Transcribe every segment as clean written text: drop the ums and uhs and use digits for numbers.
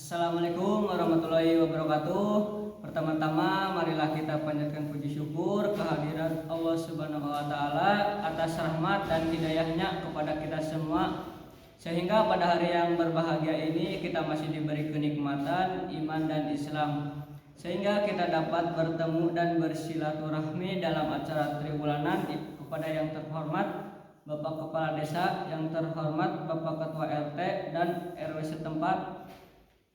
Assalamualaikum warahmatullahi wabarakatuh. Pertama-tama marilah kita panjatkan puji syukur kehadirat Allah Subhanahu wa taala atas rahmat dan hidayahnya kepada kita semua, sehingga pada hari yang berbahagia ini kita masih diberi kenikmatan iman dan Islam, sehingga kita dapat bertemu dan bersilaturahmi dalam acara triwulanan kepada yang terhormat Bapak Kepala Desa, yang terhormat Bapak Ketua RT dan RW setempat,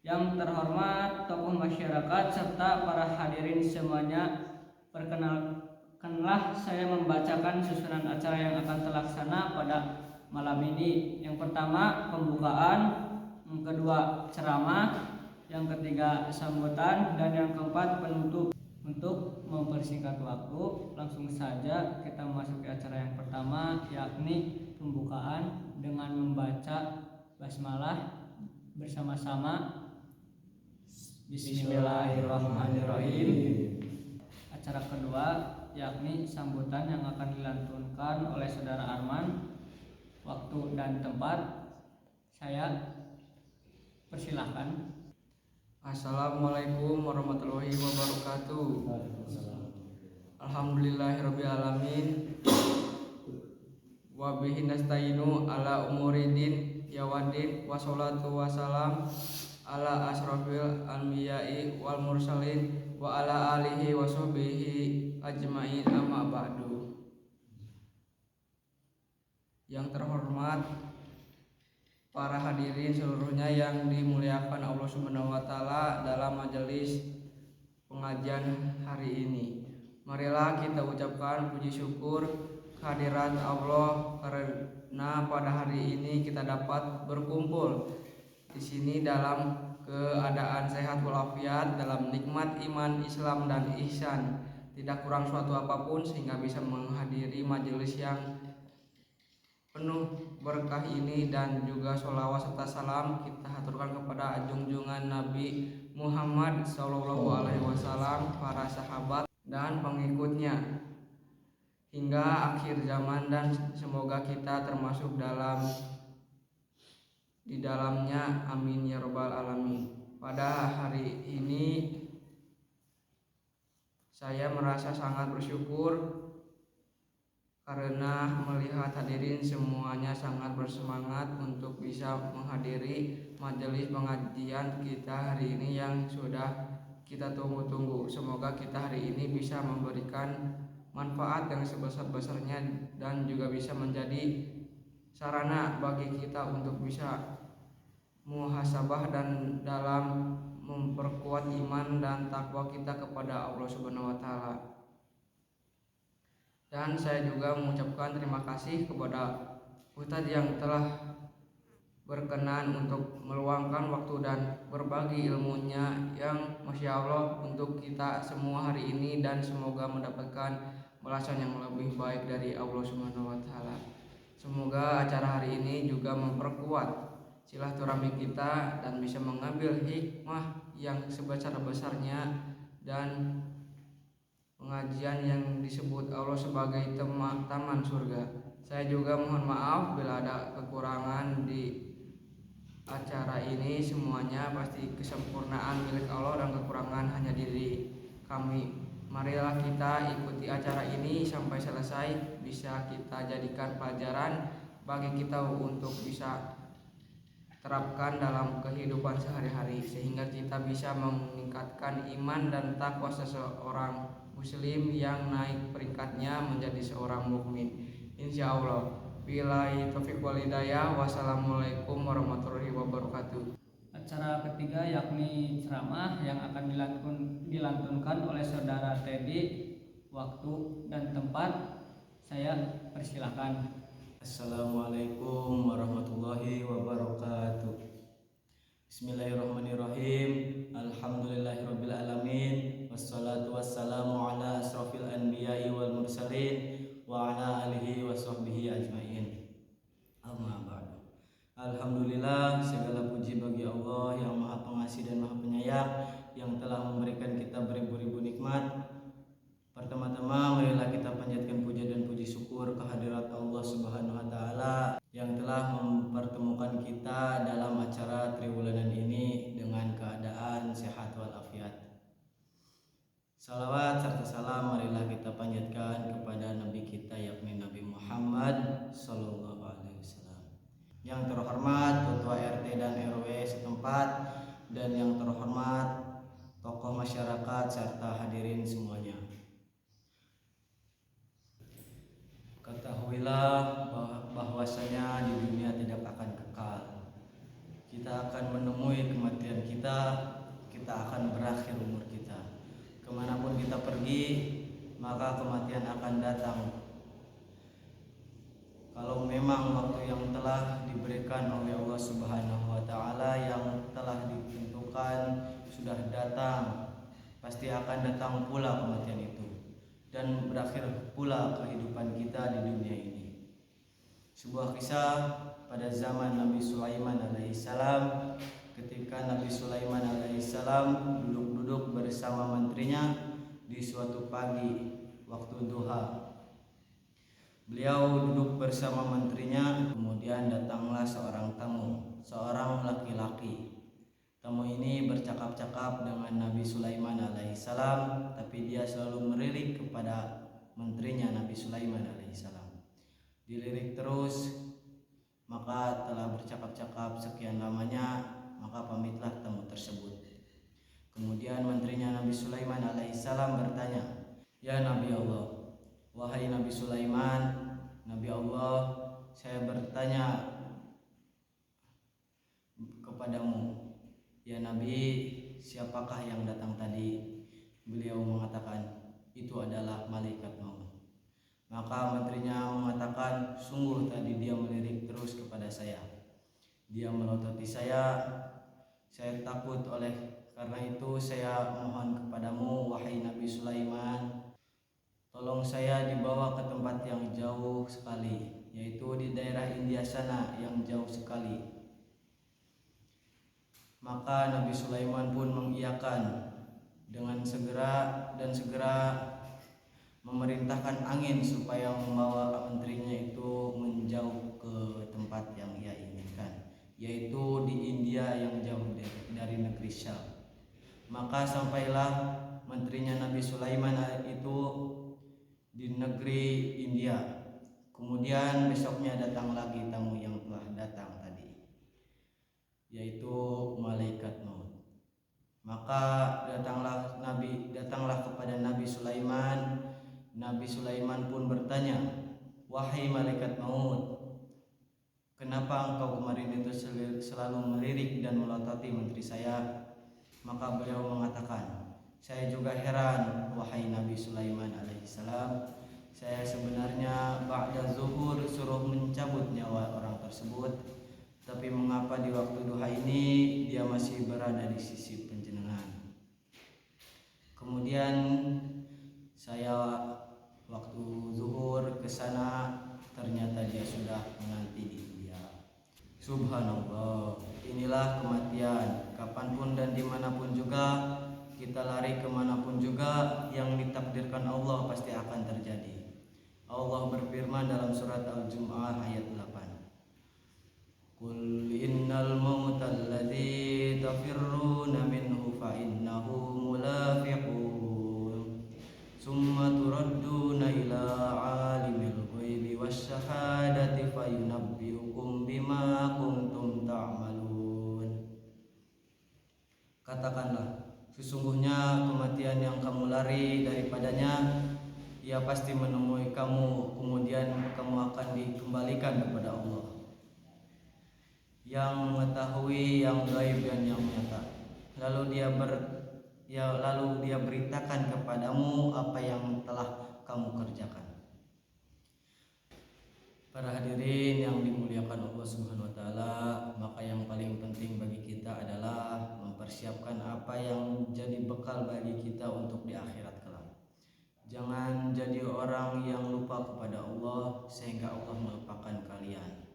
yang terhormat tokoh masyarakat serta para hadirin semuanya. Perkenalkanlah saya membacakan susunan acara yang akan terlaksana pada malam ini. Yang pertama pembukaan, yang kedua ceramah, yang ketiga sambutan, dan yang keempat penutup. Untuk mempersingkat waktu, langsung saja kita masuk ke acara yang pertama, yakni pembukaan dengan membaca basmalah bersama-sama. Bismillahirrahmanirrahim. Acara kedua yakni sambutan yang akan dilantunkan oleh Saudara Arman. Waktu dan tempat saya persilahkan. Assalamualaikum warahmatullahi wabarakatuh. Alhamdulillahirabbil alamin. Wa bihi nasta'inu ala umuridin yawadin, wassalatu wassalam ala asrofil anbiya'i wal mursalin wa ala alihi wa sahbihi ajmain, amma ba'du. Yang terhormat para hadirin seluruhnya yang dimuliakan Allah Subhanahu wa taala dalam majelis pengajian hari ini, marilah kita ucapkan puji syukur kehadirat Allah karena pada hari ini kita dapat berkumpul di sini dalam keadaan sehat walafiat, dalam nikmat iman, Islam dan ihsan, tidak kurang suatu apapun, sehingga bisa menghadiri majelis yang penuh berkah ini. Dan juga sholawat serta salam kita haturkan kepada junjungan Nabi Muhammad SAW, para sahabat dan pengikutnya hingga akhir zaman, dan semoga kita termasuk di dalamnya, amin ya robbal alamin. Pada hari ini saya merasa sangat bersyukur karena melihat hadirin semuanya sangat bersemangat untuk bisa menghadiri majelis pengajian kita hari ini yang sudah kita tunggu-tunggu. Semoga kita hari ini bisa memberikan manfaat yang sebesar-besarnya dan juga bisa menjadi sarana bagi kita untuk bisa muhasabah dan dalam memperkuat iman dan takwa kita kepada Allah Subhanahu wa taala. Dan saya juga mengucapkan terima kasih kepada Ustadz yang telah berkenan untuk meluangkan waktu dan berbagi ilmunya yang Masya Allah untuk kita semua hari ini, dan semoga mendapatkan balasan yang lebih baik dari Allah Subhanahu wa taala. Semoga acara hari ini juga memperkuat silaturahmi kita dan bisa mengambil hikmah yang sebesar-besarnya, dan pengajian yang disebut Allah sebagai taman surga. Saya juga mohon maaf bila ada kekurangan di acara ini. Semuanya pasti kesempurnaan milik Allah dan kekurangan hanya diri kami. Marilah kita ikuti acara ini sampai selesai, bisa kita jadikan pelajaran bagi kita untuk bisa terapkan dalam kehidupan sehari-hari, sehingga kita bisa meningkatkan iman dan takwa seseorang muslim yang naik peringkatnya menjadi seorang mukmin, insya Allah. Billahi taufiq wal hidayah. Wassalamualaikum warahmatullahi wabarakatuh. Acara ketiga yakni ceramah yang akan dilantunkan oleh Saudara Teddy. Waktu dan tempat saya persilahkan. Assalamualaikum warahmatullahi wabarakatuh. Bismillahirrahmanirrahim. Alhamdulillahirabbil alamin. Wassalatu wassalamu ala asrofil anbiya'i wal mursalin wa ala alihi wa sahbihi ajmain, amma ba'du. Alhamdulillah, segala puji bagi Allah yang maha pengasih dan maha penyayang, yang telah memberikan kita beribu-ribu nikmat. Pertama-tama marilah kita panjatkan puja dan puji syukur kehadirat Allah Subhanahu wa taala yang telah mempertemukan kita dalam acara triwulanan ini dengan Ustadz dan yang terhormat tokoh masyarakat serta hadirin semuanya. Ketahuilah bahwasanya di dunia tidak akan kekal. Kita akan menemui kematian kita, kita akan berakhir umur kita. Kemanapun kita pergi, maka kematian akan datang. Kalau memang waktu yang telah diberikan oleh Allah Subhanahu wa Ta'ala yang telah ditentukan sudah datang, pasti akan datang pula kematian itu dan berakhir pula kehidupan kita di dunia ini. Sebuah kisah pada zaman Nabi Sulaiman alaihissalam, ketika Nabi Sulaiman alaihissalam duduk-duduk bersama menterinya di suatu pagi waktu duha. Beliau duduk bersama menterinya, kemudian datanglah seorang tamu, seorang laki-laki. Tamu ini bercakap-cakap dengan Nabi Sulaiman alaihissalam, tapi dia selalu melirik kepada menterinya Nabi Sulaiman alaihissalam. Dilirik terus, maka telah bercakap-cakap sekian lamanya, maka pamitlah tamu tersebut. Kemudian menterinya Nabi Sulaiman alaihissalam bertanya, "Ya Nabi Allah, wahai Nabi Sulaiman, Nabi Allah, saya bertanya kepadamu, ya Nabi, siapakah yang datang tadi?" Beliau mengatakan, "Itu adalah malaikat maut." Maka menterinya mengatakan, "Sungguh tadi dia melirik terus kepada saya. Dia melototi saya takut karena itu saya mohon kepadamu, wahai Nabi Sulaiman, tolong saya dibawa ke tempat yang jauh sekali, yaitu di daerah India sana yang jauh sekali." Maka Nabi Sulaiman pun mengiyakan dengan segera memerintahkan angin supaya membawa menterinya itu menjauh ke tempat yang ia inginkan, yaitu di India yang jauh dari negeri Syam. Maka sampailah menterinya Nabi Sulaiman itu di negeri India. Kemudian besoknya datang lagi tamu yang telah datang tadi, yaitu malaikat maut. Maka datanglah kepada Nabi Sulaiman. Nabi Sulaiman pun bertanya, "Wahai malaikat maut, kenapa engkau kemarin itu selalu melirik dan melototi menteri saya?" Maka beliau mengatakan, "Saya juga heran, wahai Nabi Sulaiman alaihissalam. Saya sebenarnya ba'da zuhur suruh mencabut nyawa orang tersebut, tapi mengapa di waktu duha ini dia masih berada di sisi panjenengan? Kemudian saya waktu zuhur ke sana, ternyata dia sudah menanti di India." Subhanallah, inilah kematian. Kapanpun dan dimanapun juga, kita lari kemanapun juga, yang ditakdirkan Allah pasti akan terjadi. Allah berfirman dalam surat Al-Jumu'ah ayat 8, "Qul innal mautal ladzi tafirruna minhu fa innahu mulafiquhu summa turadduna ila alimil ghaibi wasyahadati fayunabbiukum bima kuntum ta'malun." Katakanlah, sesungguhnya kematian yang kamu lari daripadanya, ia pasti menemui kamu, kemudian kamu akan dikembalikan kepada Allah yang mengetahui yang gaib dan yang nyata. Lalu dia beritakan kepadamu apa yang telah kamu kerjakan. Para hadirin yang dimuliakan Allah Subhanahu wa taala, maka yang paling penting bagi kita adalah mempersiapkan apa yang jadi bekal bagi kita untuk di akhirat kelak. Jangan jadi orang yang lupa kepada Allah sehingga Allah melupakan kalian.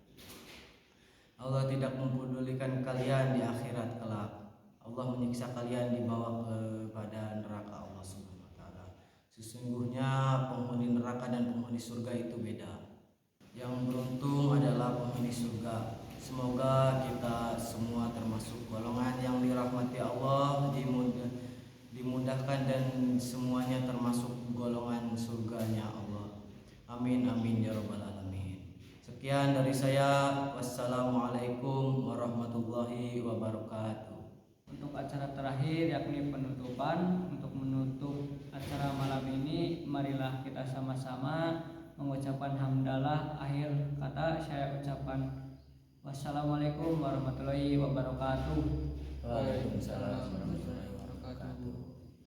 Allah tidak mempedulikan kalian di akhirat kelak. Allah menyiksa kalian dibawa kepada neraka Allah Subhanahu wa taala. Sesungguhnya penghuni neraka dan penghuni surga itu beda. Yang beruntung adalah penghuni surga. Semoga kita semua termasuk golongan yang dirahmati Allah, dimudahkan dan semuanya termasuk golongan surganya Allah. Amin amin ya rabbal alamin. Sekian dari saya. Wassalamualaikum warahmatullahi wabarakatuh. untuk acara terakhir yakni penutupan. Untuk menutup acara malam ini, marilah kita sama-sama mengucapkan hamdalah. Akhir kata saya ucapkan wassalamualaikum warahmatullahi wabarakatuh. Waalaikumsalam warahmatullahi wabarakatuh.